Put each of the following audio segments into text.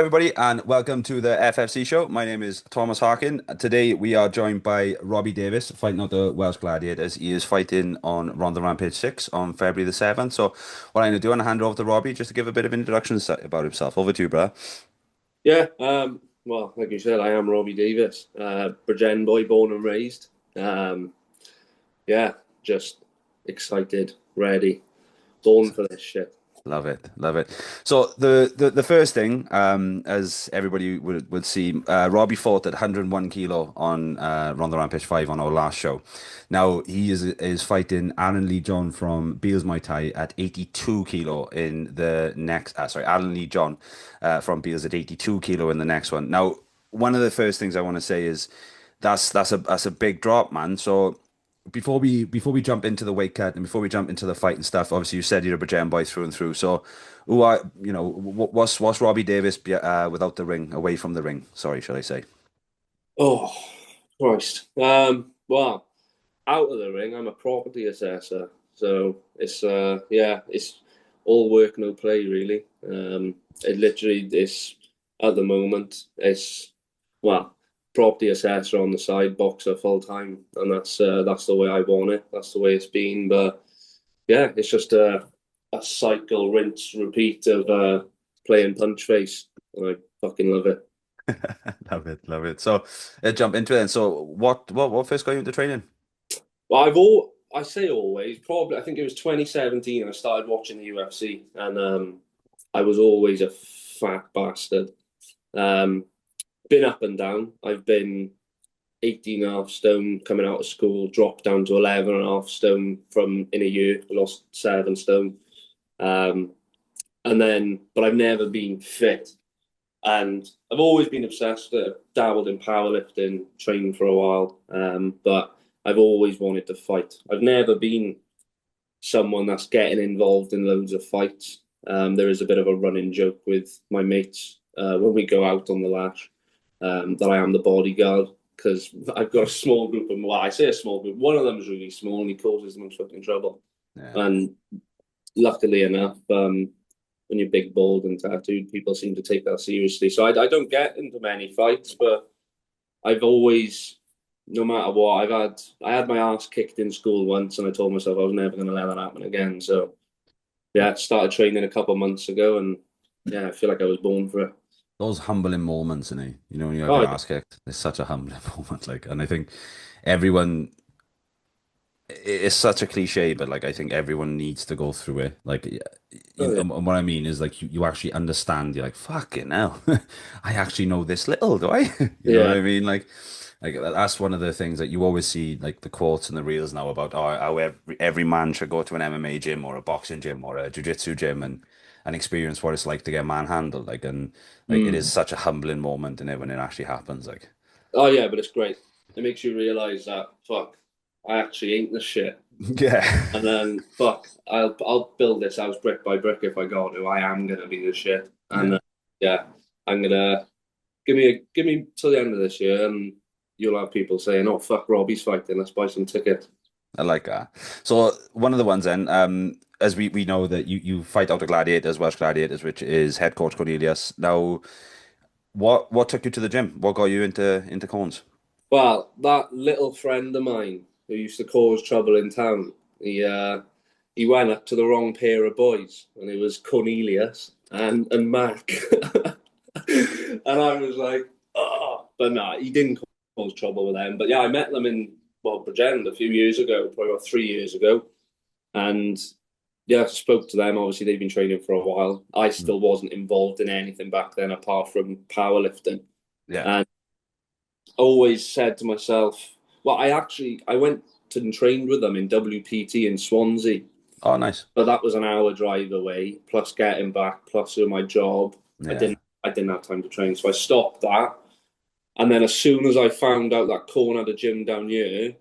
everybody, and welcome to the FFC show. My name is Thomas Harkin. Today, we are joined by Robbie Davies, fighting out the Welsh Gladiators. He is fighting on Rhondda Rampage 6 on February the 7th. So, what I'm going to do, I'm going to hand it over to Robbie just to give a bit of introduction about himself. Over to you, brother. Yeah, well, like you said, I am Robbie Davies, Bridgend boy, born and raised. Yeah, just excited, ready, born for this shit. Love it, love it. So the first thing, as everybody would see, Robbie fought at 101 kilo on Rhondda Rampage 5 on our last show. Now he is fighting Alan Lee John from Beales Muay Thai at 82 kilo in the next. Alan Lee John from Beales at 82 kilo in the next one. Now, one of the first things I want to say is that's a big drop, man. So before we jump into the weight cut and before we jump into the fight and stuff, obviously you said you're a Bridgend boy through and through. So, what's Robbie Davies without the ring, away from the ring? Sorry, shall I say? Oh, Christ. Well, out of the ring, I'm a property assessor. So it's all work, no play, really. It literally is, at the moment, well, property assessor on the side, boxer full time, and that's the way I want it. That's the way it's been. But yeah, it's just a cycle, rinse, repeat of playing punch face, and I fucking love it. Love it, love it. So, jump into it. And so, what first got you into training? Well, I say always, probably I think it was 2017. I started watching the UFC, and I was always a fat bastard. Um, been up and down. I've been 18 and a half stone coming out of school, dropped down to 11 and a half stone from in a year, lost 7 stone. But I've never been fit. And I've always been obsessed, dabbled in powerlifting, trained for a while, but I've always wanted to fight. I've never been someone that's getting involved in loads of fights. There is a bit of a running joke with my mates when we go out on the lash, that I am the bodyguard because I've got a small group of, well, I say a small group. One of them is really small and he causes them fucking trouble. Yeah. And luckily enough, when you're big, bald, and tattooed, people seem to take that seriously. So I don't get into many fights, but I've always, no matter what, I had my ass kicked in school once, and I told myself I was never going to let that happen again. So yeah, started training a couple of months ago, and yeah, I feel like I was born for it. Those humbling moments, innit? You know, when you have your Oh, ass kicked, it's such a humbling moment. Like, and I think everyone, it's such a cliche, but like I think everyone needs to go through it. Like, oh yeah. and what I mean is like you actually understand. You're like, fucking hell, I actually know this little, do I? You know what Yeah. I mean? Like that's one of the things that you always see, like the quotes and the reels now about how every man should go to an MMA gym or a boxing gym or a jiu-jitsu gym and experience what it's like to get manhandled. Like, and like it is Mm. such a humbling moment in it when it actually happens. Like, Oh yeah, but it's great. It makes you realize that fuck, I actually ain't the shit. yeah. And then fuck, I'll build this house brick by brick if I got to. I am gonna be the shit. And Yeah. yeah, I'm gonna give me till the end of this year, and you'll have people saying, "Oh fuck, Robbie's fighting. Let's buy some tickets." I like that. So one of the ones then, as we know that you fight out the Gladiators, Welsh Gladiators, which is head coach Cornelius. Now, what took you to the gym? What got you into cones? Well, that little friend of mine who used to cause trouble in town, he went up to the wrong pair of boys, and it was Cornelius and Mac, and I was like, oh, but no, he didn't cause trouble with them. But yeah, I met them in Bridgend a few years ago, probably about 3 years ago, and yeah, I spoke to them. Obviously, they've been training for a while. I Mm. still wasn't involved in anything back then apart from powerlifting, Yeah. and always said to myself, well, I went and trained with them in WPT in Swansea, Oh, nice. but that was an hour drive away, plus getting back, plus doing my job. I Yeah. didn't I didn't have time to train, so I stopped that. And then as soon as I found out that Corn had a gym down here,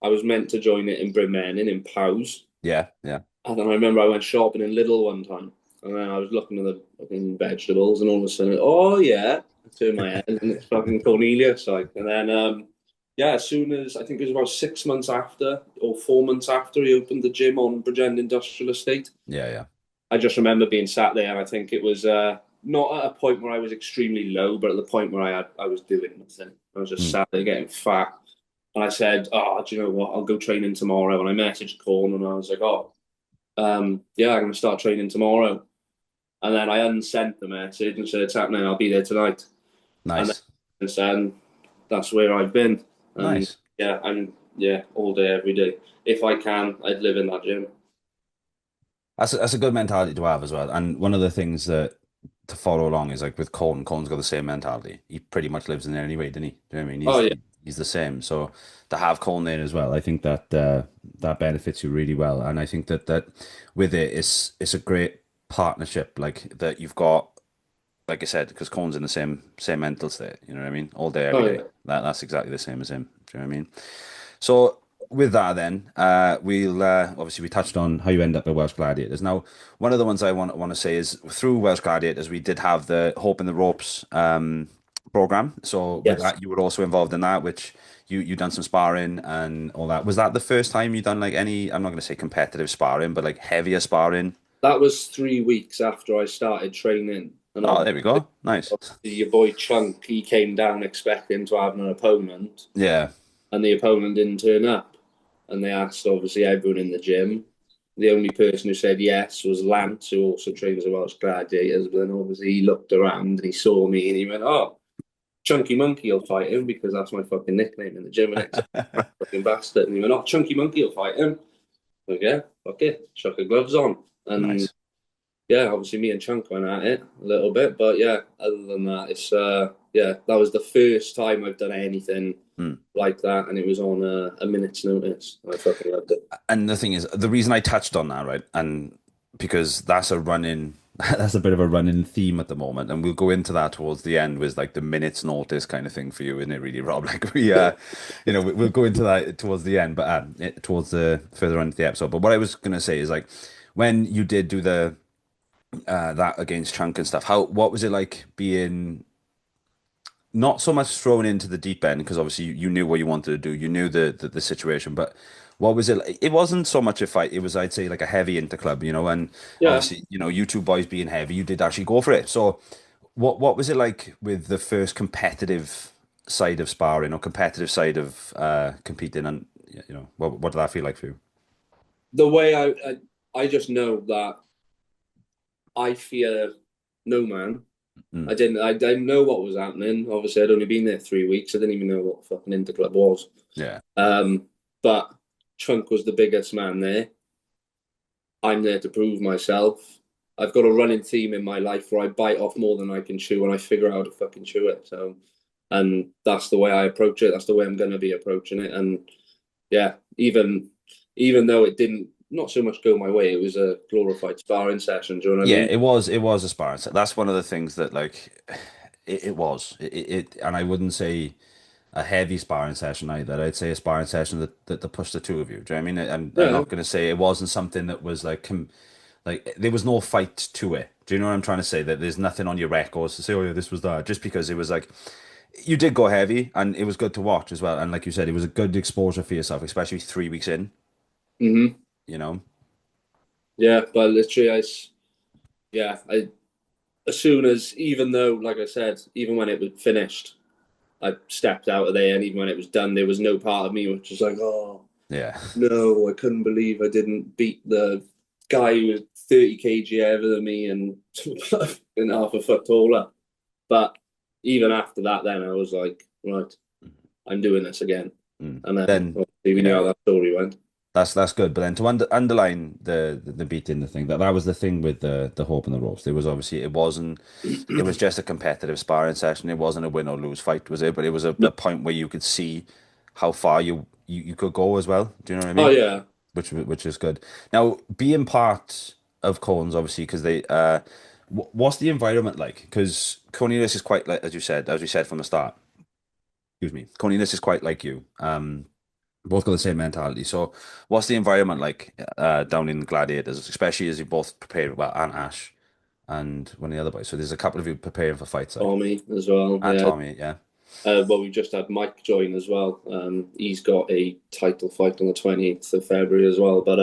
I was meant to join it in Bremenning in Powys. Yeah. Yeah. And then I remember I went shopping in Lidl one time, and then I was looking at the fucking vegetables, and all of a sudden, oh yeah, I turned my head, and it's fucking Cornelius, like. And then, yeah, as soon as I think it was about 6 months after, or 4 months after, he opened the gym on Bridgend Industrial Estate. Yeah. Yeah. I just remember being sat there, and I think it was not at a point where I was extremely low, but at the point where I was doing nothing. I was just sat there getting fat. And I said, "Oh, do you know what? I'll go training tomorrow." And I messaged Corn and I was like, "Oh, yeah, I'm going to start training tomorrow." And then I unsent the message and said, "It's happening. I'll be there tonight." And Nice. then since that's where I've been. And Nice. yeah, all day, every day. If I can, I'd live in that gym. That's a good mentality to have as well. And one of the things that to follow along is like with Colton. Colton's got the same mentality. He pretty much lives in there anyway, doesn't he? Do you know what I mean? Oh yeah, He's the same. So to have Colton there as well, I think that that benefits you really well. And I think that with it's a great partnership, like that you've got, like I said, because Colton's in the same mental state. You know what I mean? All day, every oh day. yeah. That's exactly the same as him. Do you know what I mean? So with that, then we'll obviously we touched on how you end up at Welsh Gladiators. Now, one of the ones I want to say is through Welsh Gladiators, we did have the Hope in the Ropes program. So with Yes, that, you were also involved in that, which you done some sparring and all that. Was that the first time you done like any? I'm not going to say competitive sparring, but like heavier sparring. that was 3 weeks after I started training, and Oh, there we go. Nice. obviously your boy Chunk, he came down expecting to have an opponent, Yeah. and the opponent didn't turn up. And they asked obviously everyone in the gym. The only person who said yes was Lance, who also trains the Welsh Gladiators. But then obviously he looked around and he saw me and he went, "Oh, Chunky Monkey will fight him because that's my fucking nickname in the gym." And it's fucking bastard. And he went, "Oh, Chunky Monkey will fight him." Like, yeah, fuck it, chuck the gloves on. And Nice. yeah, obviously me and Chunk went at it a little bit, but yeah, other than that, it's yeah, that was the first time I've done anything Hmm. like that, and it was on a minute's notice. I fucking loved it. And the thing is, the reason I touched on that, right, and because that's a running, that's a bit of a running theme at the moment, and we'll go into that towards the end with like the minutes notice kind of thing for you, isn't it, really, Rob? Like we'll go into that towards the end, but towards the further on into the episode. But what I was gonna say is like when you did do the that against Chunk and stuff, how what was it like being not so much thrown into the deep end because obviously you knew what you wanted to do, you knew the situation, but what was it like? It wasn't so much a fight, it was I'd say like a heavy interclub, and Yeah, obviously, you two boys being heavy, you did actually go for it. So what was it like with the first competitive side of sparring or competitive side of competing and what did that feel like for you? the way I just know that I fear no man. Mm, I didn't know what was happening. Obviously, I'd only been there 3 weeks. I didn't even know what fucking interclub was. yeah. But Chunk was the biggest man there. I'm there to prove myself. I've got a running theme in my life where I bite off more than I can chew, and I figure out how to fucking chew it. So, and that's the way I approach it. That's the way I'm going to be approaching it. And yeah, even though it didn't not so much go my way, it was a glorified sparring session. Do you know what I Yeah, mean? it was a sparring set. That's one of the things that like it was. And I wouldn't say a heavy sparring session either. I'd say a sparring session that pushed the two of you. Do you know what I mean? I'm Yeah. not going to say it wasn't something that was like there was no fight to it. Do you know what I'm trying to say? That there's nothing on your records to say, oh yeah, this was that. Just because it was like you did go heavy and it was good to watch as well. And like you said, it was a good exposure for yourself, especially 3 weeks in, Hmm. you know? Yeah, but literally, I as soon as even though, like I said, even when it was finished, I stepped out of there, and even when it was done, there was no part of me which was like, oh Yeah. no, I couldn't believe I didn't beat the guy who was 30 kg heavier than me and and half a foot taller. But even after that, then I was like, right, I'm doing this again. Mm. And then Then obviously we knew yeah. how that story went. That's good. But then to underline the beating the thing that was the thing with the hope and the ropes. There was obviously it was just a competitive sparring session. It wasn't a win or lose fight, was it? But it was a point where you could see how far you could go as well. Do you know what I Oh mean? yeah, Which is good. Now being part of Cones, obviously, because they what's the environment like? Because Cornelius is quite like as we said from the start. Excuse me, Cornelius is quite like you. Both got the same mentality. So, what's the environment like down in Gladiators, especially as you both prepare, well, and Ash and one of the other boys. So, there's a couple of you preparing for fights, like, Tommy as well. and Yeah. Tommy, yeah. Well, we just had Mike join as well. He's got a title fight on the 28th of February as well. But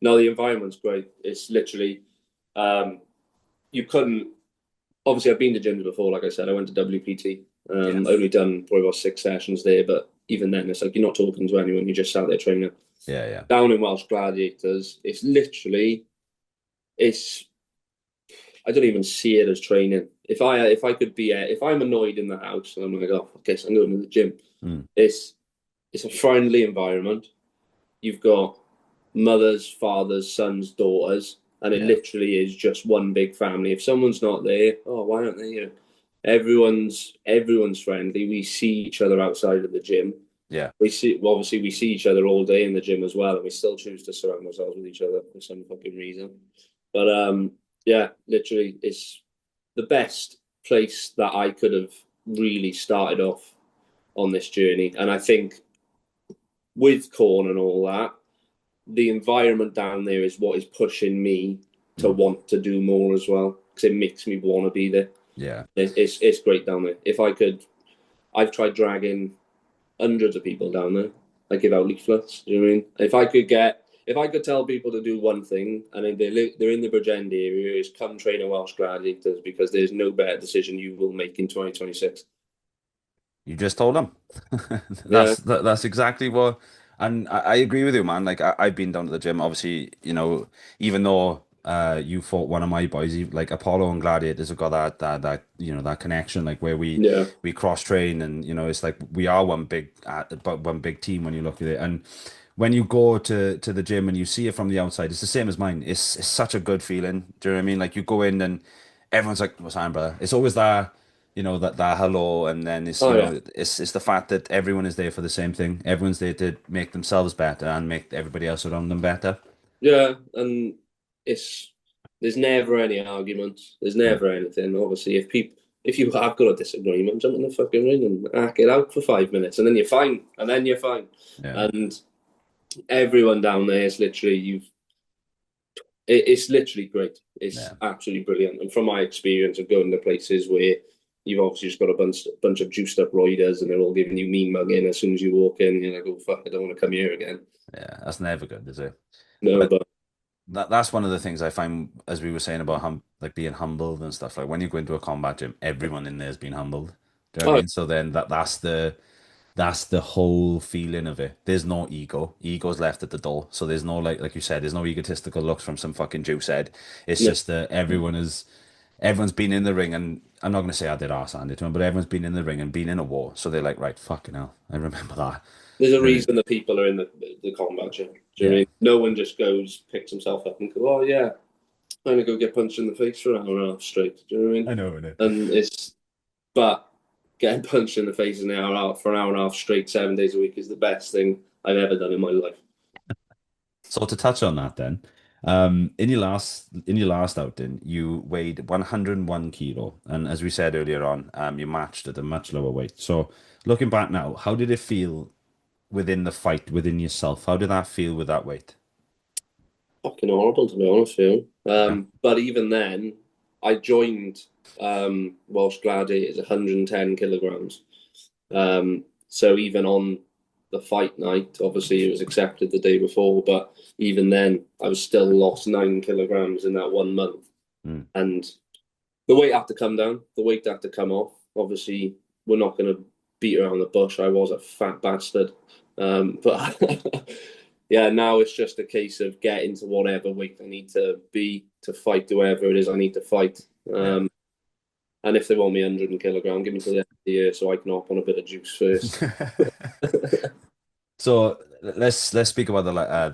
no, the environment's great. It's literally um, you couldn't. obviously I've been to gyms before. Like I said, I went to WPT. Yeah, I only done probably about 6 sessions there, but even then, it's like you're not talking to anyone. You're just out there training. yeah, yeah, Down in Welsh Gladiators, it's literally it's. I don't even see it as training. If I could be if I'm annoyed in the house and I'm like, oh, I guess I'm going to the gym. mm, It's it's a friendly environment. You've got mothers, fathers, sons, daughters, and it yeah, literally is just one big family. If someone's not there, oh, why aren't they here? Everyone's friendly. We see each other outside of the gym. yeah. Obviously we see each other all day in the gym as well, and we still choose to surround ourselves with each other for some fucking reason. But yeah, literally, it's the best place that I could have really started off on this journey. And I think with corn and all that, the environment down there is what is pushing me to Mm, want to do more as well, because it makes me want to be there. yeah. It's great down there. If I could, I've tried dragging hundreds of people down there. I give out leaflets. Do you know what I mean? If I could tell people to do one thing, and they're in the Bridgend area, is come train a Welsh Gladiators, because there's no better decision you will make in 2026. You just told him. Yeah, That's exactly what, and I agree with you, man. Like I've been down to the gym. Obviously, even though you fought one of my boys, like Apollo and Gladiators have got that that connection, like where yeah, we cross train, and it's like we are but one big team when you look at it. And when you go to the gym and you see it from the outside, it's the same as mine. It's such a good feeling. Do you know what I mean? Like you go in and everyone's like, "What's on, brother?" It's always that that hello, and then it's oh yeah, it's the fact that everyone is there for the same thing. Everyone's there to make themselves better and make everybody else around them better. yeah, and it's there's never any arguments. There's Mm. never anything. Obviously, if you have got a disagreement, jump in the fucking ring and hack it out for 5 minutes, and then you're fine, and then you're fine. Yeah, And everyone down there is literally it's literally great. It's yeah, absolutely brilliant. And from my experience of going to places where you've obviously just got a bunch of juiced up riders, and they're all giving you mean mugging as soon as you walk in, you're like, oh fuck, I don't want to come here again. yeah. That's never good, is it? No, But but that's one of the things I find, as we were saying about like being humbled and stuff. Like when you go into a combat gym, everyone in there has been humbled. Do you know what I oh, mean? So then that's the whole feeling of it. There's no ego. Ego's left at the door. So there's no like you said, there's no egotistical looks from some fucking juice head. It's no, just that everyone's been in the ring, and I'm not gonna say I did arse handed to him, but everyone's been in the ring and been in a war. So they're like, right, fucking hell. I remember that. there's a You know what I mean? reason that people are in the combat gym. Do you know what I Yeah. mean? No one just goes, picks himself up and goes, oh yeah, I'm gonna go get punched in the face for an hour and a half straight. Do you know what I mean? I know, innit? And but getting punched in the face for an hour and a half straight, 7 days a week is the best thing I've ever done in my life. So to touch on that then, in your last outing, you weighed 101 kilo, and as we said earlier on, you matched at a much lower weight. So looking back now, how did it feel within the fight, within yourself? How did that feel with that weight? Fucking horrible, to be honest with you. Yeah. But even then, I joined Welsh Gladiators 110 kilograms. So even on the fight night, obviously it was accepted the day before, but even then, I was still lost 9 kilograms in that 1 month. Mm. And the weight had to come down, the weight had to come off. Obviously, we're not going to beat around the bush. I was a fat bastard. But yeah, now it's just a case of getting to whatever weight I need to be to fight whoever it is I need to fight. Yeah. And if they want me 100 kilogram, give me to the end of the year so I can hop on a bit of juice first. So let's speak about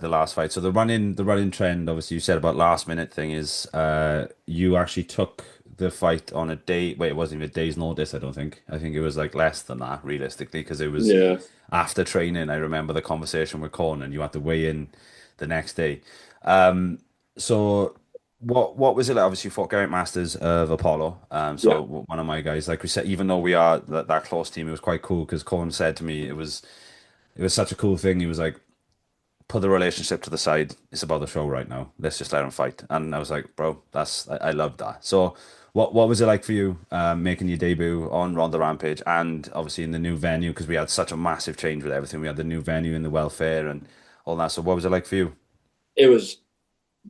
the last fight. So the running trend, obviously you said about last minute thing is you actually took the fight on a day. Wait, it wasn't even a day's notice. I don't think. I think it was like less than that realistically, because it was Yeah, after training. I remember the conversation with Con, and you had to weigh in the next day. Um, so what was it like? Obviously, you fought Garrett Masters of Apollo. yeah. So one of my guys, like we said, even though we are that close team, it was quite cool because Con said to me it was such a cool thing. He was like, put the relationship to the side. It's about the show right now. Let's just let him fight. And I was like, bro, I love that. So what was it like for you making your debut on Rhondda Rampage and obviously in the new venue? Because we had such a massive change with everything. We had the new venue and the welfare and all that. So what was it like for you? It was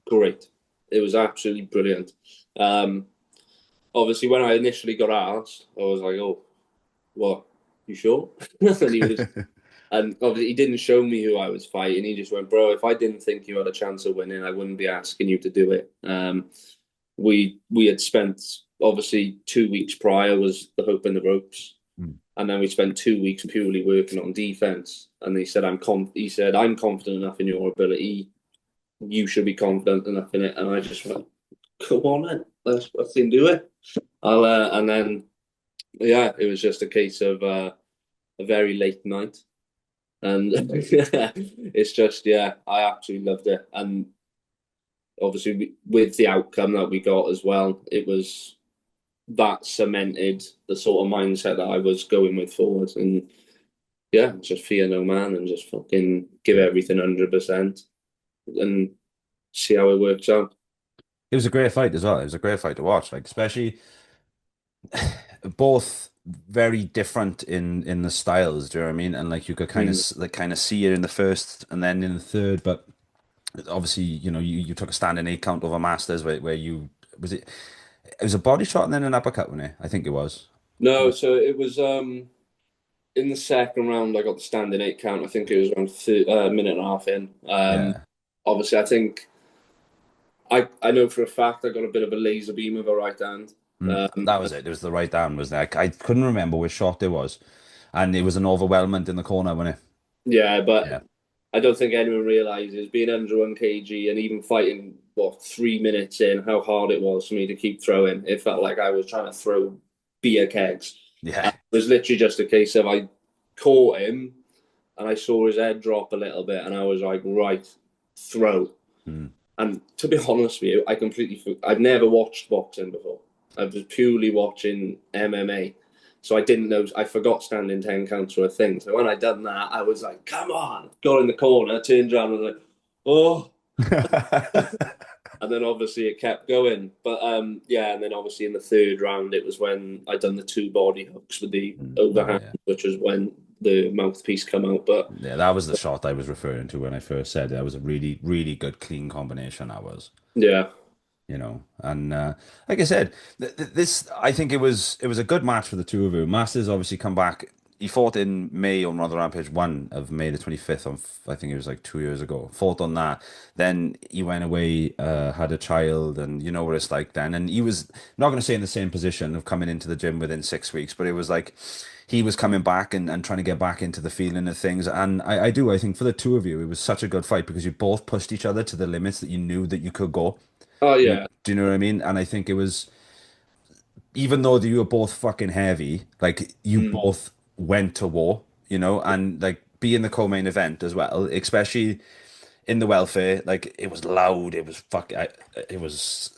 great. It was absolutely brilliant. Um, obviously when I initially got asked, I was like, "Oh, what? You sure?" and he was, and obviously he didn't show me who I was fighting. He just went, "Bro, if I didn't think you had a chance of winning, I wouldn't be asking you to do it." We had spent obviously 2 weeks prior was the hope and the ropes, Mm. and then we spent 2 weeks purely working on defense. And he said, He said, "I'm confident enough in your ability. You should be confident enough in it." And I just went, "Come on, then, let's do it." And then yeah, it was just a case of a very late night, and it's just yeah, I absolutely loved it, and obviously with the outcome that we got as well, it was that cemented the sort of mindset that I was going with forward, and yeah, just fear no man and just fucking give everything 100% and see how it works out. It was a great fight as well. It was a great fight to watch, like especially both very different in the styles. Do you know what I mean? And like you could kind of Mm. like kind of see it in the first and then in the third, but obviously you took a standing 8 count over Masters where you was it was a body shot and then an uppercut, wasn't it? I think it was. No, so it was in the second round. I got the standing 8 count. I think it was around a minute and a half in. Yeah. Obviously, I think I know for a fact I got a bit of a laser beam with a right hand. That was it. It was the right arm, was there? I couldn't remember which shot it was. And it was an overwhelming in the corner, wasn't it? Yeah, but Yeah. I don't think anyone realizes being under 1 kg and even fighting 3 minutes in how hard it was for me to keep throwing. It felt like I was trying to throw beer kegs. Yeah. It was literally just a case of I caught him and I saw his head drop a little bit and I was like, right, throw. Mm. And to be honest with you, I've never watched boxing before. I was purely watching MMA. So I didn't know, I forgot standing 10 counts were a thing. So when I done that, I was like, come on, got in the corner, turned around and was like, oh. And then obviously it kept going. But yeah, and then obviously in the third round, it was when I done the two body hooks with the Oh overhand, yeah. which was when the mouthpiece come out. But Yeah, that was the shot I was referring to when I first said that was a really, really good clean combination. That was, yeah, and like I said, this I think it was a good match for the two of you. Masters obviously come back. He fought in May on Rhondda Rampage 1 of May the 25th on I think it was like 2 years ago. Fought on that. Then he went away, had a child, and you know what it's like then. And he was not going to say in the same position of coming into the gym within 6 weeks, but it was like he was coming back and trying to get back into the feeling of things. And I think for the two of you, it was such a good fight because you both pushed each other to the limits that you knew that you could go. oh Do you, yeah, do you know what I mean? And I think it was, even though you were both fucking heavy, like you mm. both went to war, and like being the co-main event as well, especially in the welfare, like it was loud, it was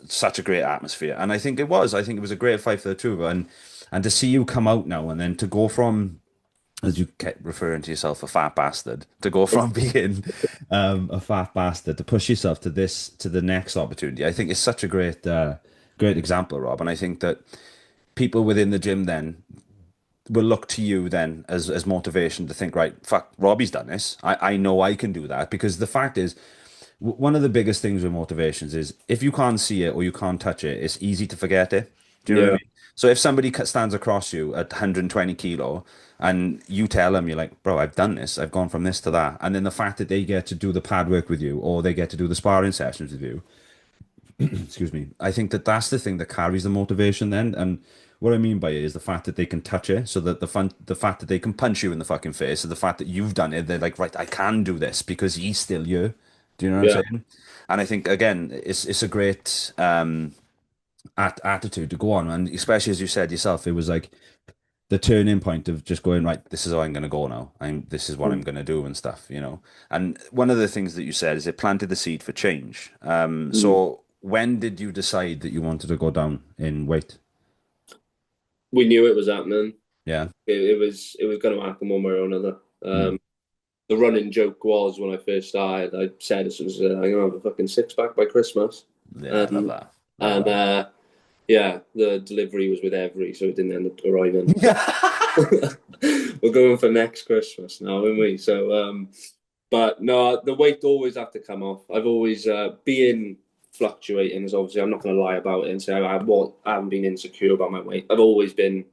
such a great atmosphere. And I think it was a great fight for the two of them. And to see you come out now and then to go from, as you kept referring to yourself, a fat bastard, to go from being a fat bastard to push yourself to the next opportunity. I think it's such a great example, Rob. And I think that people within the gym then will look to you then as motivation to think, right, fuck, Robbie's done this. I know I can do that. Because the fact is, one of the biggest things with motivations is if you can't see it or you can't touch it, it's easy to forget it. Do you know what I Yeah, mean? So if somebody stands across you at 120 kilo and you tell them, you're like, bro, I've done this, I've gone from this to that. And then the fact that they get to do the pad work with you or they get to do the sparring sessions with you, excuse me, I think that that's the thing that carries the motivation then. And what I mean by it is the fact that they can touch it, so that the fact that they can punch you in the fucking face, so the fact that you've done it, they're like, right, I can do this because he's still you. Do you know what I'm yeah, saying? And I think again, it's a great attitude to go on, and especially as you said yourself, it was like the turning point of just going, right, this is how I'm going to go now. This is what I'm mm. going to do and stuff. And one of the things that you said is it planted the seed for change. Mm. So when did you decide that you wanted to go down in weight? We knew it was happening. Yeah. It was going to happen one way or another. Mm. The running joke was when I first started, I said as soon as I'm gonna have a fucking six pack by Christmas, Yeah, I love um, that. Love and that. yeah, the delivery was with every, so it didn't end up arriving. Yeah. We're going for next Christmas now, aren't we? So, but no, the weight always have to come off. I've always being fluctuating. As obviously, I'm not going to lie about it and say I haven't been insecure about my weight. I've always been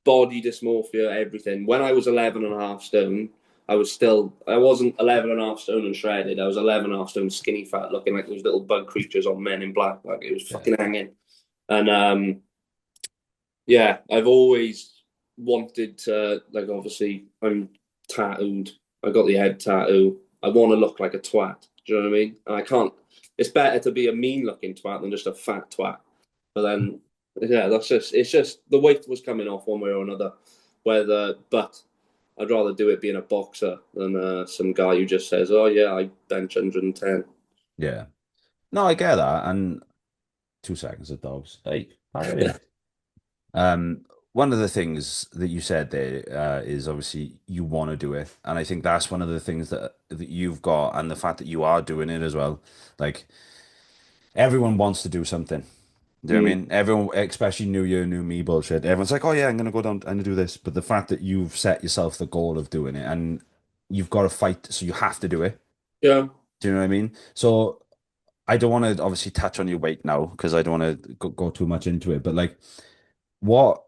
body dysmorphia, everything. When I was 11 and a half stone, I wasn't 11 and a half stone and shredded. I was 11 and a half stone skinny fat, looking like those little bug creatures on Men in Black. Like it was fucking hanging. And yeah, I've always wanted to, like, obviously, I'm tattooed. I got the head tattoo. I want to look like a twat. Do you know what I mean? And I can't. It's better to be a mean looking twat than just a fat twat. But then, yeah, it's just the weight was coming off one way or another. But I'd rather do it being a boxer than some guy who just says, "Oh yeah, I bench 110." Yeah. No, I get that. And 2 seconds of dogs. Hey, one of the things that you said there is obviously you want to do it, and I think that's one of the things that you've got, and the fact that you are doing it as well. Like everyone wants to do something. Do you know what I Mm. mean? Everyone, especially New Year, New Me bullshit. Everyone's like, "Oh yeah, I'm gonna go down and do this," but the fact that you've set yourself the goal of doing it, and you've got to fight, so you have to do it. Yeah, Do you know what I mean? So I don't want to obviously touch on your weight now because I don't want to go too much into it. But like, what?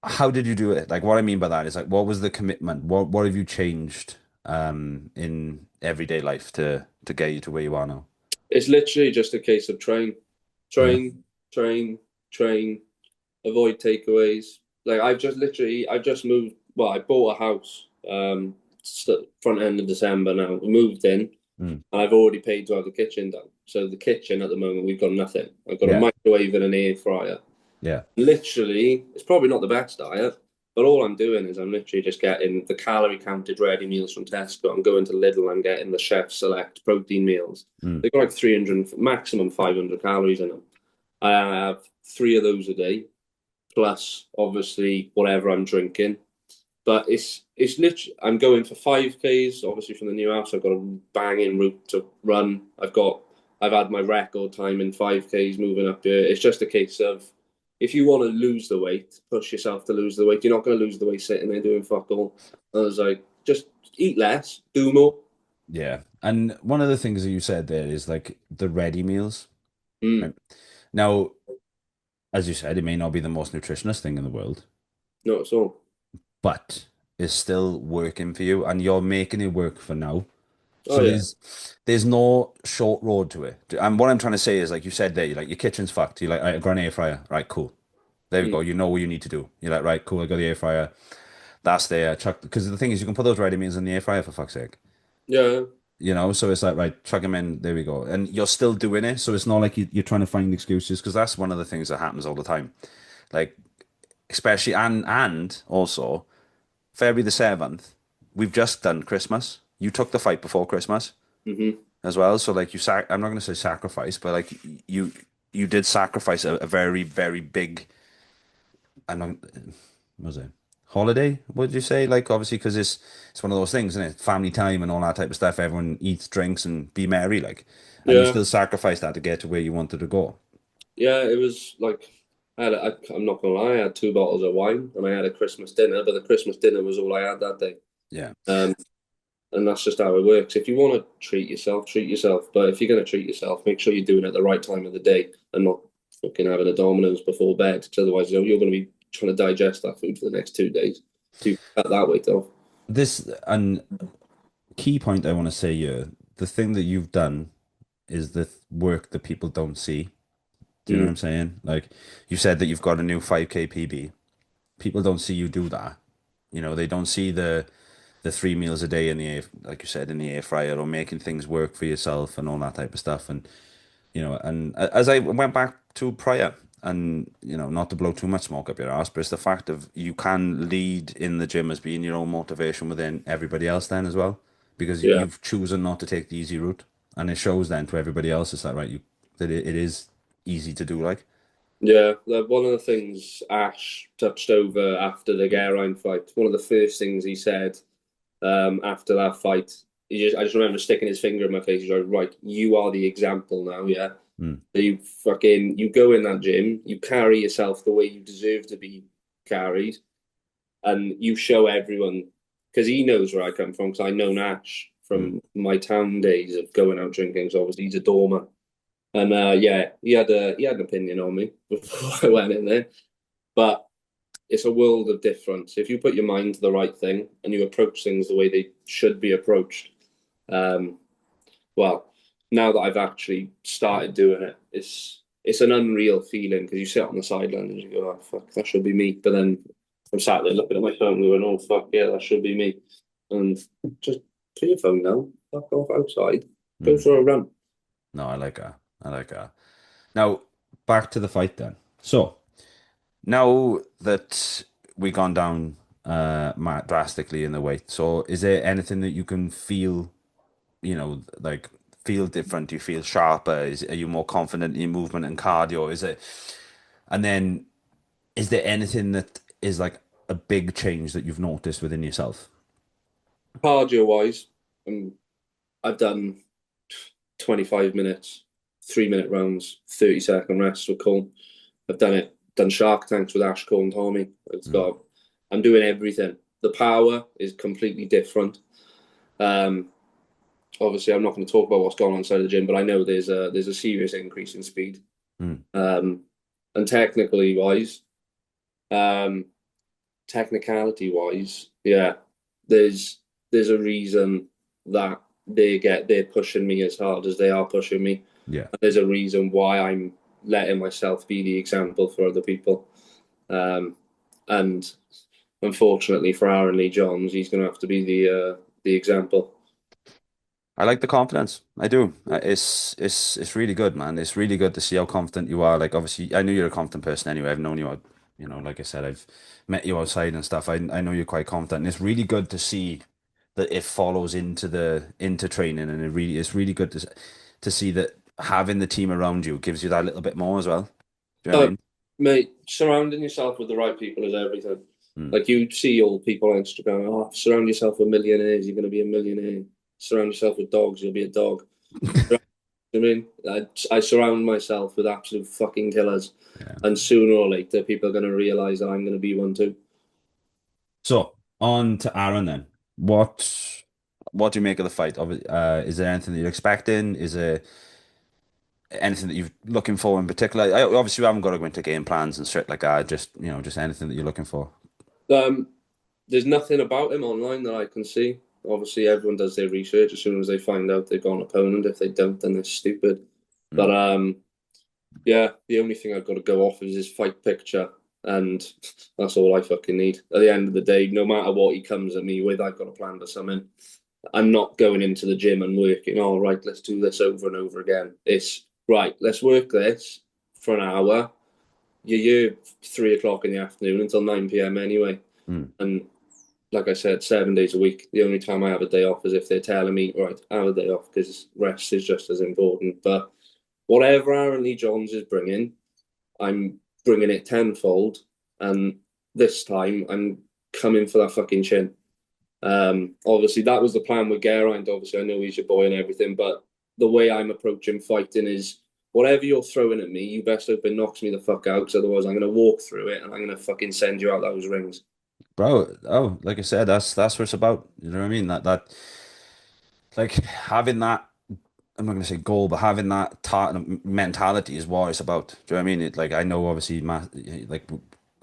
How did you do it? Like, what I mean by that is like, what was the commitment? What have you changed in everyday life to get you to where you are now? it's literally just a case of Yeah. train, train, train. Avoid takeaways. Like I've just moved. Well, I bought a house front end of December now. We moved in, Mm. and I've already paid to have the kitchen done. So the kitchen at the moment we've got nothing. I've got a Yeah. microwave and an air fryer. Yeah. Literally, it's probably not the best diet, but all I'm doing is I'm literally just getting the calorie counted ready meals from Tesco. I'm going to Lidl and getting the Chef Select protein meals. Mm. They've got like 300, maximum 500 calories in them. I have three of those a day, plus obviously whatever I'm drinking. But it's literally I'm going for 5Ks. Obviously from the new house, I've got a banging route to run. I've had my record time in 5Ks moving up here. It's just a case of if you want to lose the weight, push yourself to lose the weight. You're not going to lose the weight sitting there doing fuck all. I was like, just eat less, do more. Yeah. And one of the things that you said there is like the ready meals, Mm, right? Now, as you said, it may not be the most nutritious thing in the world, not at all. but it's still working for you and you're making it work for now. Oh So yeah. there's no short road to it. And what I'm trying to say is, like you said there, you're like your kitchen's fucked. You're like, I got an air fryer. Right, cool. There we Mm, go. You know what you need to do. You're like, right, cool. I got the air fryer. That's there. Chuck. Because the thing is, you can put those ready meals in the air fryer for fuck's sake. yeah. So it's like, right, chuck them in. There we go. And you're still doing it. So it's not like you're trying to find excuses because that's one of the things that happens all the time. Like, especially, and also, February the 7th, we've just done Christmas. You took the fight before Christmas Hmm. as well. So like I'm not going to say sacrifice, but like you you did sacrifice a very very big. I'm not. What was it? Holiday? What did you say? Like obviously because it's one of those things, isn't it? Family time and all that type of stuff. Everyone eats, drinks, and be merry. Like, and you Yeah. still sacrificed that to get to where you wanted to go. Yeah, it was like I'm not gonna lie, I had two bottles of wine and I had a Christmas dinner, but the Christmas dinner was all I had that day. Yeah. Um, and that's just how it works. If you want to treat yourself, treat yourself. But if you're gonna treat yourself, make sure you're doing it at the right time of the day and not fucking having a Domino's before bed. Because otherwise, you're gonna be trying to digest that food for the next 2 days to cut that weight off. This and key point I want to say here, the thing that you've done is the work that people don't see. Do you know what Mm. I'm saying? Like you said that you've got a new 5K PB. People don't see you do that. They don't see the 3 meals a day in the air, like you said, in the air fryer or making things work for yourself and all that type of stuff. And as I went back to prior, and not to blow too much smoke up your ass, but it's the fact of you can lead in the gym as being your own motivation within everybody else then as well, because Yeah, you've chosen not to take the easy route, and it shows then to everybody else. It's like right, that it is easy to do, like. yeah. One of the things Ash touched over after the Geraint fight, one of the first things he said after that fight. I just remember sticking his finger in my face. He's like, right, you are the example now, yeah. Mm, You go in that gym, you carry yourself the way you deserve to be carried, and you show everyone because he knows where I come from. Because I know Nash mm, from my town days of going out drinking. So obviously he's a dormer. And yeah, he had an opinion on me before I went in there, but it's a world of difference. If you put your mind to the right thing and you approach things the way they should be approached, um, well, now that I've actually started doing it, it's an unreal feeling because you sit on the sideline and you go, "Oh fuck, that should be me." But then I'm sat there looking at my phone, going, "Oh fuck, yeah, that should be me." And just put your phone down, fuck off outside, go Mm. for a run. No, I like that. I like that. Now, back to the fight then. So, now that we gone down drastically in the weight, so is there anything that you can feel, like feel different? Do you feel sharper? Are you more confident in your movement and cardio? Is it? And then is there anything that is like a big change that you've noticed within yourself? Cardio wise, I've done 25 minutes, 3 minute rounds, 30-second rest with Cole. I've done Shark Tanks with Ash Cole and Tommy. Mm. I'm doing everything. The power is completely different. Um, Obviously, I'm not going to talk about what's going on inside the gym, but I know there's a serious increase in speed. Mm. Um, and technically wise, um, technicality wise, yeah, there's there's a reason that they're pushing me as hard as they are pushing me. Yeah. And there's a reason why I'm letting myself be the example for other people. And unfortunately for Aaron Lee Johns, he's going to have to be the example. I like the confidence. I do. It's really good, man. It's really good to see how confident you are. Like obviously, I know you're a confident person anyway. I've known you, like I said, I've met you outside and stuff. I know you're quite confident. And it's really good to see that it follows into training, and it's really good to see that having the team around you gives you that little bit more as well. Do you know what I Oh, mean? mate, surrounding yourself with the right people is everything. Mm. Like you see old people on Instagram, oh, surround yourself with millionaires, you're going to be a millionaire. Surround yourself with dogs, you'll be a dog. I mean, I surround myself with absolute fucking killers, Yeah. and sooner or later, people are going to realize that I'm going to be one too. So on to Aaron then. What do you make of the fight? Is there anything that you're expecting? Is there anything that you're looking for in particular? Obviously, we haven't got to go into game plans and shit like that. Just anything that you're looking for. Um, there's nothing about him online that I can see. Obviously, everyone does their research as soon as they find out they've got an opponent. If they don't, then they're stupid. But Mm. yeah, the only thing I've got to go off is his fight picture, and that's all I fucking need. At the end of the day, no matter what he comes at me with, I've got a plan for something. I'm not going into the gym and working, all right, let's do this over and over again. It's right, let's work this for an hour. You're here 3 o'clock in the afternoon until 9 p.m. anyway. Mm. And like I said, 7 days a week. The only time I have a day off is if they're telling me, right, I have a day off because rest is just as important. But whatever Aaron Lee Johns is bringing, I'm bringing it tenfold. And this time I'm coming for that fucking chin. Obviously, that was the plan with Geraint. Obviously, I know he's your boy and everything, but the way I'm approaching fighting is whatever you're throwing at me, you best hope it knocks me the fuck out, because otherwise I'm going to walk through it and I'm going to fucking send you out those rings. Bro, oh, like I said, that's what it's about. You know what I mean? That like having that. I'm not going to say goal, but having that mentality is what it's about. Do you know what I mean? Like I know, obviously, like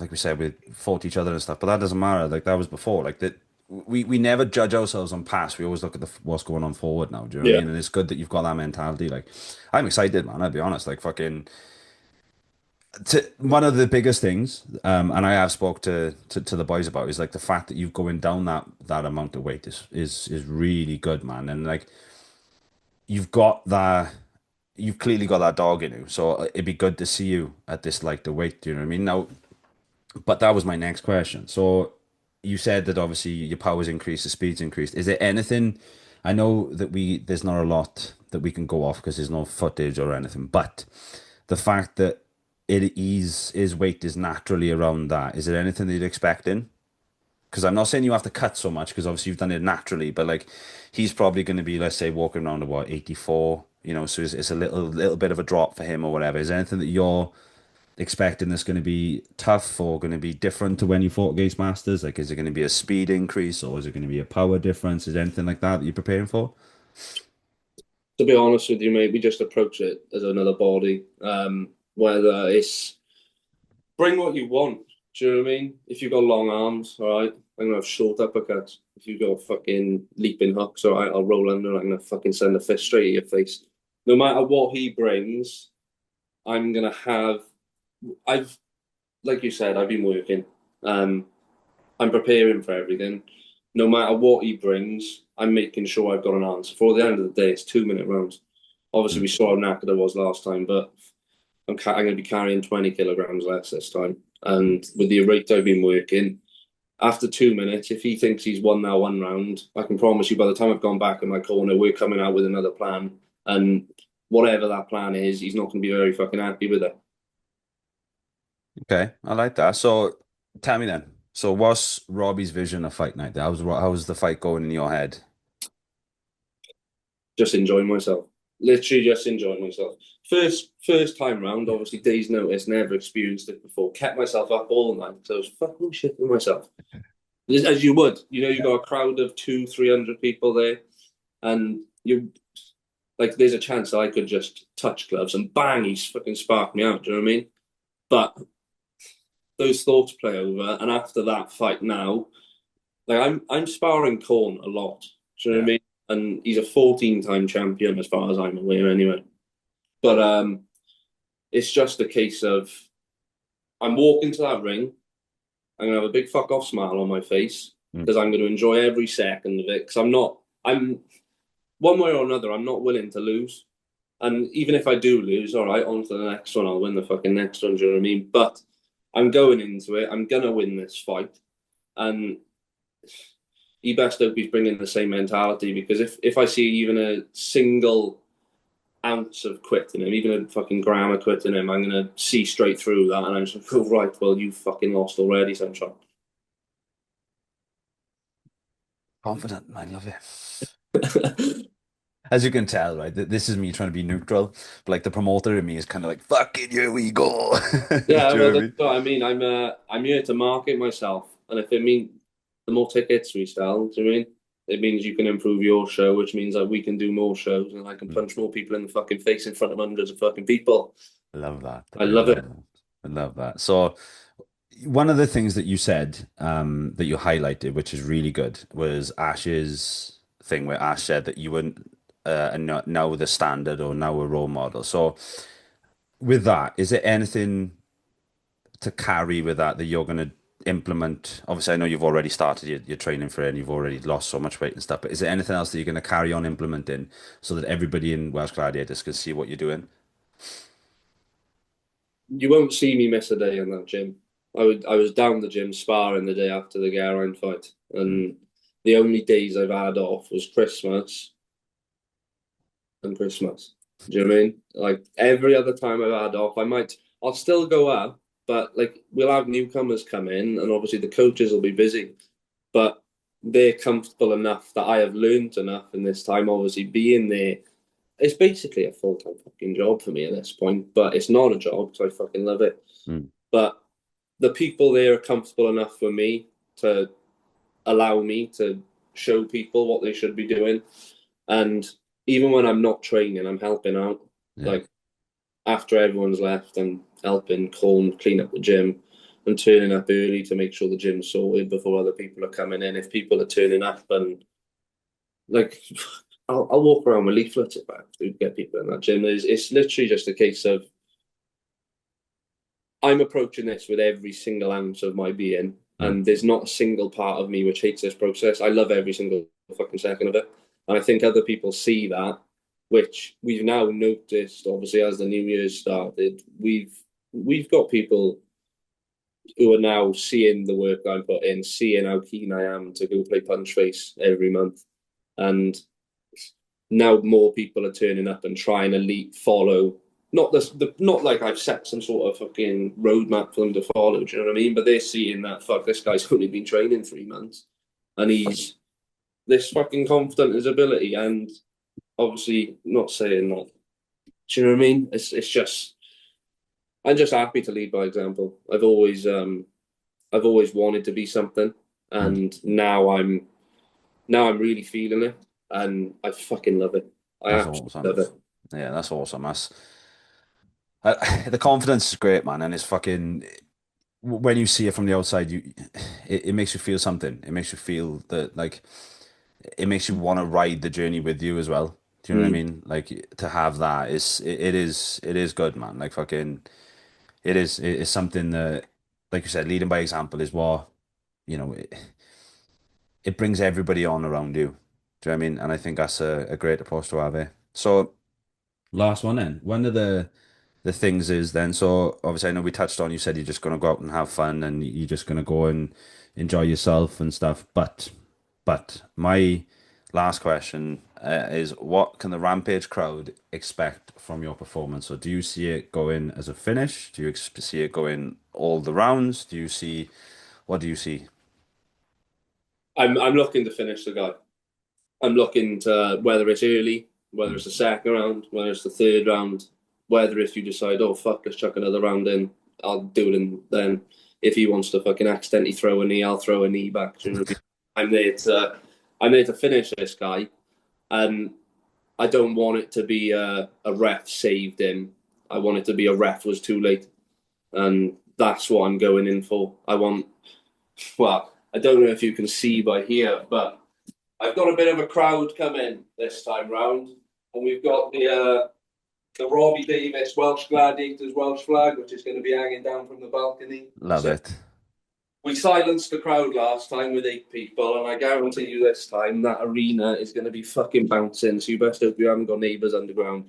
we said, we fought each other and stuff, but that doesn't matter. Like that was before. Like that, we never judge ourselves on past. We always look at what's going on forward now. Do you know what I Yeah. mean? And it's good that you've got that mentality. Like I'm excited, man. I'll be honest. Like fucking. One of the biggest things, and I have spoke to the boys about, is like the fact that you've going down that amount of weight is really good, man. And like you've got that you've clearly got that dog in you. So it'd be good to see you at this like the weight. Do you know what I mean? Now, but that was my next question. So you said that obviously your power's increased, the speed's increased. Is there anything? I know that there's not a lot that we can go off because there's no footage or anything, but the fact that his weight is naturally around that. Is there anything that you're expecting? Because I'm not saying you have to cut so much because obviously you've done it naturally, but like he's probably going to be, let's say, walking around at what, 84, so it's a little bit of a drop for him or whatever. Is there anything that you're expecting that's going to be tough or going to be different to when you fought against Masters? Like, is it going to be a speed increase or is it going to be a power difference? Is there anything like that that you're preparing for? To be honest with you, mate, we just approach it as another body. Whether it's bring what you want. Do you know what I mean? If you've got long arms, all right, I'm gonna have short uppercuts. If you've got fucking leaping hooks, all right, I'll roll under. I'm gonna fucking send a fist straight at your face. No matter what he brings, I'm gonna have. I've, like you said, I've been working. I'm preparing for everything. No matter what he brings, I'm making sure I've got an answer. For the end of the day, it's 2 minute rounds. Obviously, we saw how knackered I was last time, but I'm going to be carrying 20 kilograms less this time. And with the rate I've been working, after 2 minutes, if he thinks he's won that one round, I can promise you by the time I've gone back in my corner, we're coming out with another plan. And whatever that plan is, he's not going to be very fucking happy with it. Okay, I like that. So tell me then. So what's Robbie's vision of fight night? How's the fight going in your head? Just enjoying myself. Literally just enjoying myself. First time round, obviously days notice, never experienced it before. Kept myself up all night, so I was fucking shitting myself. As you would, you've got a crowd of 200-300 people there, and you like there's a chance that I could just touch gloves and bang, he's fucking sparked me out. Do you know what I mean? But those thoughts play over, and after that fight now, like I'm sparring Corn a lot. Do you know what I mean? And he's a 14-time champion as far as I'm aware, anyway. But it's just a case of I'm walking to that ring. I'm gonna have a big fuck off smile on my face because I'm going to enjoy every second of it. Because I'm one way or another, I'm not willing to lose. And even if I do lose, all right, on to the next one. I'll win the fucking next one. Do you know what I mean? But I'm going into it. I'm gonna win this fight, and he best hope he's bringing the same mentality because if I see even a single ounce of quitting him, even a fucking gram of quitting him, I'm gonna see straight through that, and I'm just like, oh, right, well, you fucking lost already, sunshine. Confident, I love it. As you can tell, right, this is me trying to be neutral, but like the promoter in me is kind of like, fucking here we go. Do Yeah, you know well, what I that's mean? what I mean. I'm here to market myself, and if it means the more tickets we sell, do you know what I mean? It means you can improve your show, which means that we can do more shows, and I can punch more people in the fucking face in front of hundreds of fucking people. I love that. I I love love it. that. I love that. So one of the things that you said, that you highlighted, which is really good, was Ash's thing where Ash said that you weren't now the standard or now a role model. So with that, is there anything to carry with that you're going to implement? Obviously, I know you've already started your training for it and you've already lost so much weight and stuff, but is there anything else that you're going to carry on implementing so that everybody in Welsh Gladiators can see what you're doing? You won't see me miss a day in that gym. I was down the gym sparring the day after the Geraint fight, Mm. and the only days I've had off was Christmas and Christmas. Do you know what I mean? Like every other time I've had off, I'll still go up, but like we'll have newcomers come in, and obviously the coaches will be busy, but they're comfortable enough that I have learned enough in this time. Obviously, being there, it's basically a full-time fucking job for me at this point, but it's not a job because I fucking love it. Mm. But the people there are comfortable enough for me to allow me to show people what they should be doing. And even when I'm not training, I'm helping out. Yeah. Like after everyone's left, I'm helping Colm clean up the gym and turning up early to make sure the gym's sorted before other people are coming in. If people are turning up and like I'll walk around with leaflets if I have to get people in that gym. It's literally just a case of I'm approaching this with every single ounce of my being, Mm. and there's not a single part of me which hates this process. I love every single fucking second of it, and I think other people see that, which we've now noticed. Obviously, as the new year's started, we've got people who are now seeing the work I put in, seeing how keen I am to go play punch face every month, and now more people are turning up and trying to follow. Not like I've set some sort of fucking roadmap for them to follow. Do you know what I mean? But they're seeing that fuck, this guy's only been training 3 months, and he's this fucking confident in his ability. And obviously, not saying that. Do you know what I mean? It's just I'm just happy to lead by example. I've always wanted to be something, Mm. and now I'm really feeling it, and I fucking love it. I That's absolutely awesome. love it. Yeah, that's awesome. The confidence is great, man, and it's fucking when you see it from the outside, it makes you feel something. It makes you feel that like it makes you want to ride the journey with you as well. Do you know what I Mm. mean? Like to have that it is good, man. Like fucking it is something that, like you said, leading by example is what you know. It brings everybody on around you. Do you know what I mean? And I think that's a great approach to have, eh? So last one then. One of the things is then, so obviously I know we touched on, you said you're just going to go out and have fun and you're just going to go and enjoy yourself and stuff. But my last question is, what can the Rampage crowd expect from your performance? So do you see it going as a finish? Do you see it going all the rounds? What do you see? I'm looking to finish the guy. I'm looking to whether it's early, whether Mm. it's the second round, whether it's the third round, whether if you decide, oh fuck, let's chuck another round in, I'll do it. And then if he wants to fucking accidentally throw a knee, I'll throw a knee back. You know what I mean? I'm there to I'm there to finish this guy, and I don't want it to be a ref saved him. I want it to be a ref was too late, and that's what I'm going in for. I want. Well, I don't know if you can see by here, but I've got a bit of a crowd coming this time round, and we've got the Robbie Davies Welsh Gladiators Welsh flag, which is going to be hanging down from the balcony. Love So it. we silenced the crowd last time with 8 people, and I guarantee you this time that arena is going to be fucking bouncing. So you best hope you haven't got neighbours underground.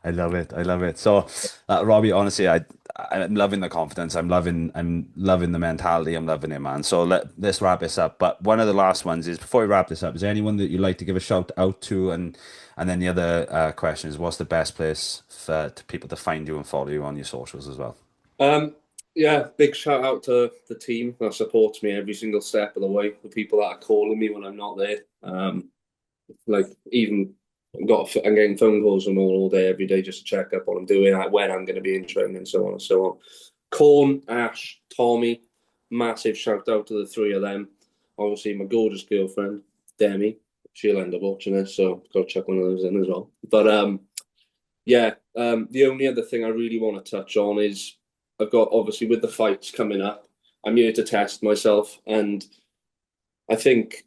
I love it. I love it. So, Robbie, honestly, I'm loving the confidence. I'm loving the mentality. I'm loving it, man. So let's wrap this up. But one of the last ones is, before we wrap this up, is there anyone that you'd like to give a shout out to? And then the other question is, what's the best place for to people to find you and follow you on your socials as well? Um, yeah, big shout out to the team that supports me every single step of the way. The people that are calling me when I'm not there. Like even I'm getting phone calls from all day, every day, just to check up what I'm doing, when I'm going to be in training, and so on and so on. Corn, Ash, Tommy, massive shout out to the three of them. Obviously, my gorgeous girlfriend, Demi, she'll end up watching this, so go check one of those in as well. But yeah, the only other thing I really want to touch on is I've got, obviously, with the fights coming up, I'm here to test myself, and I think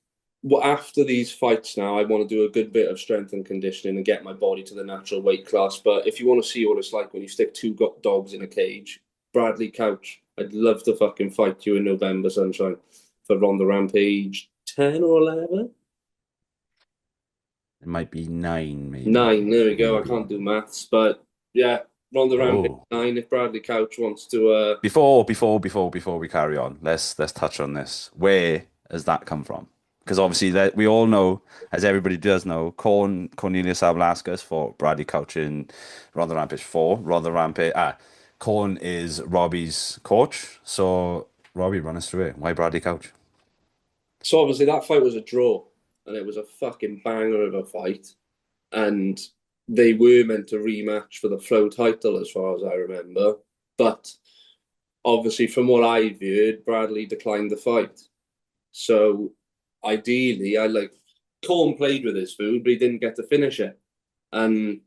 after these fights now, I want to do a good bit of strength and conditioning and get my body to the natural weight class. But if you want to see what it's like when you stick two dogs in a cage, Bradley Couch, I'd love to fucking fight you in November, sunshine, for Rhondda Rampage 10 or 11? It might be 9, maybe. 9, there we go. I Maybe. can't do maths. But yeah, Rhondda Rampage Oh. 9 if Bradley Couch wants to. Before we carry on, let's touch on this. Where has that come from? Because obviously that we all know, as everybody does know, Cornelius Ablauskas for Bradley Couch in Rhondda Rampage 4. Corn is Robbie's coach. So Robbie, run us through it. Why Bradley Couch? So obviously that fight was a draw, and it was a fucking banger of a fight. And they were meant to rematch for the Flow title, as far as I remember. But obviously, from what I've heard, Bradley declined the fight. So ideally, I like Corn played with his food, but he didn't get to finish it. And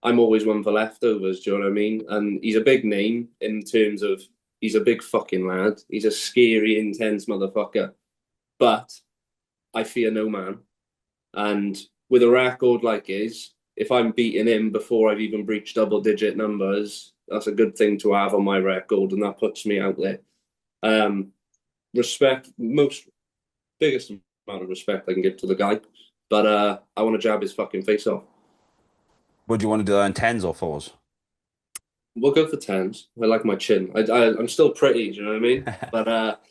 I'm always one for leftovers. Do you know what I mean? And he's a big name in terms of he's a big fucking lad. He's a scary, intense motherfucker. But I fear no man. And with a record like his, if I'm beating him before I've even breached double digit numbers, that's a good thing to have on my record, and that puts me out there. Um, respect, most biggest amount of respect I can give to the guy, but I want to jab his fucking face off. Would you want to do that in tens or fours? We'll go for tens. I like my chin. I'm still pretty. Do you know what I mean? But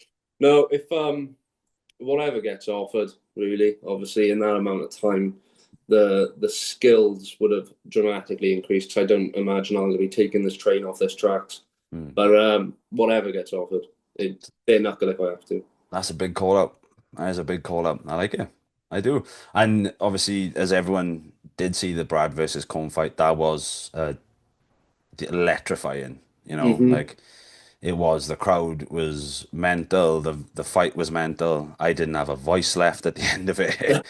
no, if whatever gets offered, really, obviously in that amount of time, the skills would have dramatically increased. I don't imagine I'm going to be taking this train off this tracks. Hmm. But whatever gets offered, they're not going if I have to. That's a big call up. That is a big call up. I like it. I do. And obviously, as everyone did see the Brad versus Cone fight, that was electrifying. Mm-hmm. Like it was. The crowd was mental. The fight was mental. I didn't have a voice left at the end of it.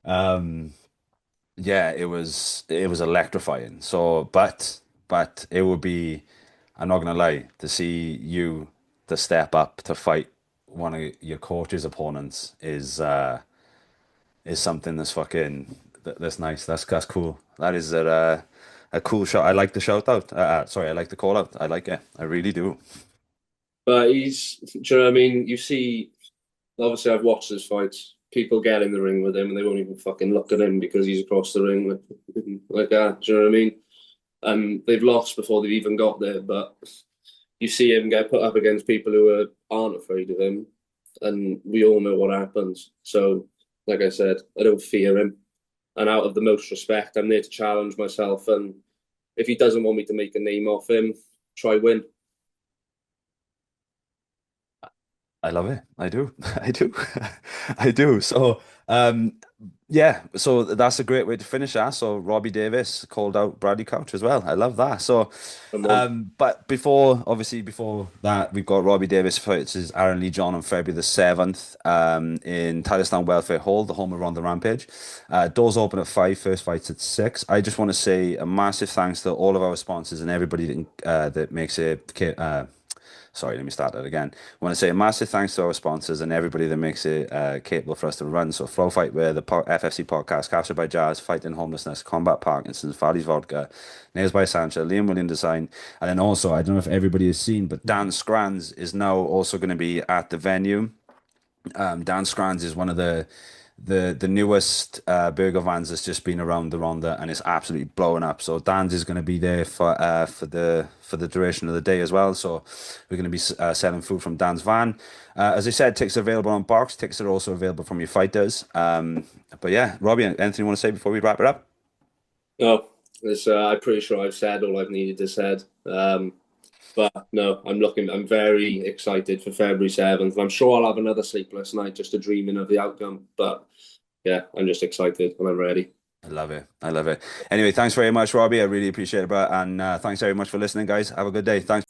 Um, yeah, it was electrifying. So, but it would be, I'm not gonna lie, to see you to step up to fight one of your coach's opponents is something that's fucking that's nice. That's cool. That is a cool shot. I like the shout out. Sorry, I like the call out. I like it. I really do. But do you know what I mean? You see, obviously, I've watched his fights. People get in the ring with him and they won't even fucking look at him because he's across the ring like that. Do you know what I mean? They've lost before they've even got there, but you see him get put up against people aren't afraid of him, and we all know what happens. So, like I said, I don't fear him, and out of the most respect, I'm there to challenge myself. And if he doesn't want me to make a name off him, try win. I love it. I do. I do. I do. So, yeah. So that's a great way to finish that. So Robbie Davies called out Bradley Couch as well. I love that. So, Come on. but obviously, before that, we've got Robbie Davies fights Aaron Lee John on February the 7th, in Talisman Welfare Hall, the home of Rhondda Rampage. Doors open at 5. First fight's at 6. I just want to say a massive thanks to all of our sponsors and everybody that makes it. Sorry, let me start that again. I want to say a massive thanks to our sponsors and everybody that makes it capable for us to run. So, Flow Fight Wear, the FFC Podcast, Captured by Jazz, Fighting Homelessness, Combat Parkinson's, Valley's Vodka, Nails by Sancha, Liam William Design. And then also, I don't know if everybody has seen, but Dan Scrans is now also going to be at the venue. Dan Scrans is one of the newest burger vans that's just been around the Rhondda and it's absolutely blowing up. So Dan's is going to be there for the duration of the day as well. So we're going to be selling food from Dan's van. As I said, tickets are available on box. Tickets are also available from your fighters. But yeah, Robbie, anything you want to say before we wrap it up? No, I'm pretty sure I've said all I've needed to said. But no, I'm very excited for February 7th. I'm sure I'll have another sleepless night just to dreaming of the outcome. But yeah, I'm just excited and I'm ready. I love it. I love it. Anyway, thanks very much, Robbie. I really appreciate it, bro. And thanks very much for listening, guys. Have a good day. Thanks.